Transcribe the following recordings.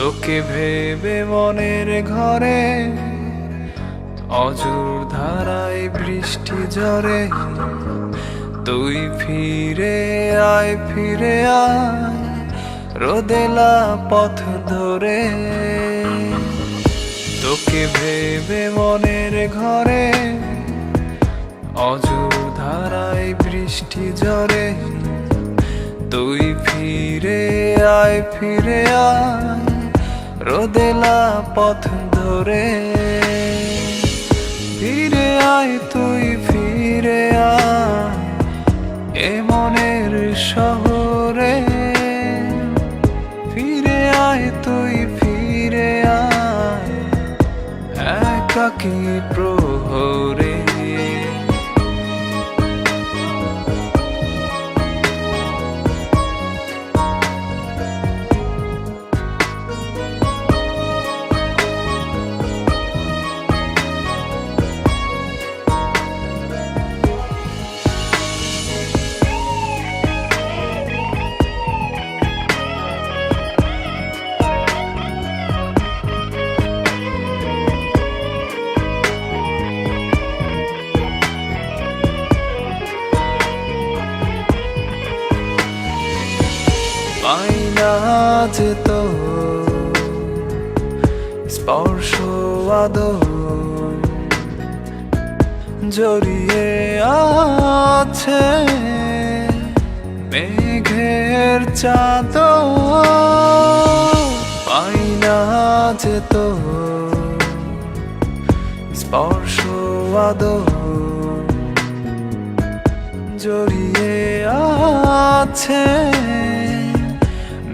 তোকে ভেবে মনের ঘরে অজুর ধারায় বৃষ্টি ঝরে। তুই ফিরে আয়, ফিরে আয় রোদেলা পথ ধরে। তোকে ভেবে মনের ঘরে অজুর ধারায় বৃষ্টি ঝরে। তুই ফিরে আয়, ফিরে আয় রোদেলা পথ ধরে। ফিরে আয়, তুই ফিরে আয় এ মনের শহরে। ফিরে আয়, তুই ফিরে আয় একাকী প্রহরে। পাই না যে তো স্পর্শ আদর জড়িয়ে আছে মেঘের চাদর। পাই না যে তো স্পর্শ আদর জড়িয়ে আছে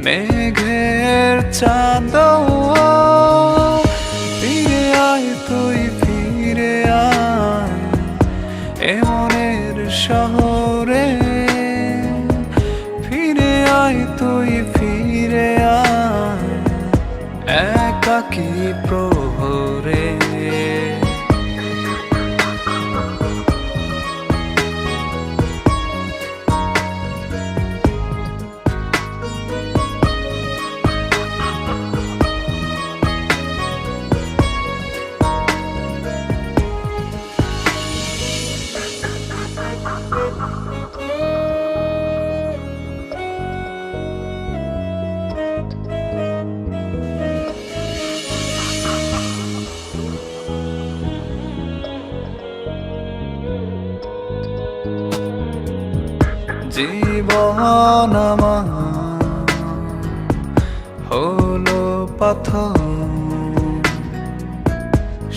মেঘের চাদর। ফিরে আয়, তুই ফিরে আয় এ মনের শহরে। ফিরে আয়, তুই ফিরে আয় একাকী প্রহরে। জীবন আমার হলো পাথর,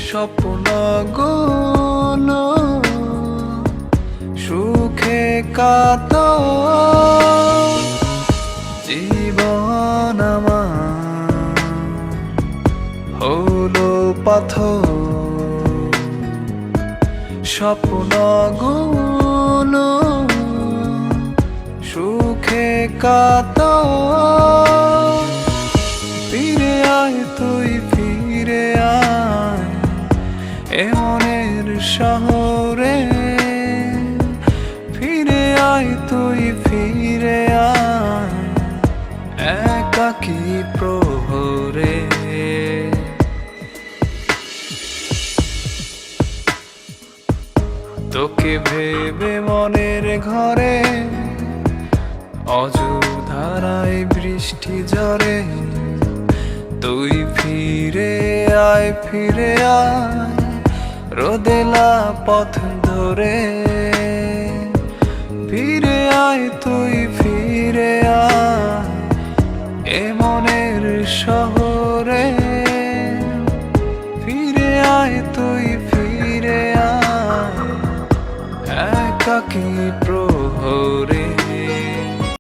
স্বপ্নগুলো সুখে কাতর। জীবন আমার হলো পাথর, স্বপ্নগুলো সুখে কাতর। ফিরে আয়, তুই ফিরে আয় এ মনের শহরে। ফিরে আয়, তুই ফিরে আয় একাকী প্রহরে। তোকে ভেবে মনের ঘরে অজুর ধারায় বৃষ্টি ঝরে। তুই ফিরে আয়, ফিরে আয় রোদেলা পথ ধরে। ফিরে আয়, তুই ফিরে আয় এ মনের শহরে। ফিরে আয়, তুই ফিরে আয় একাকী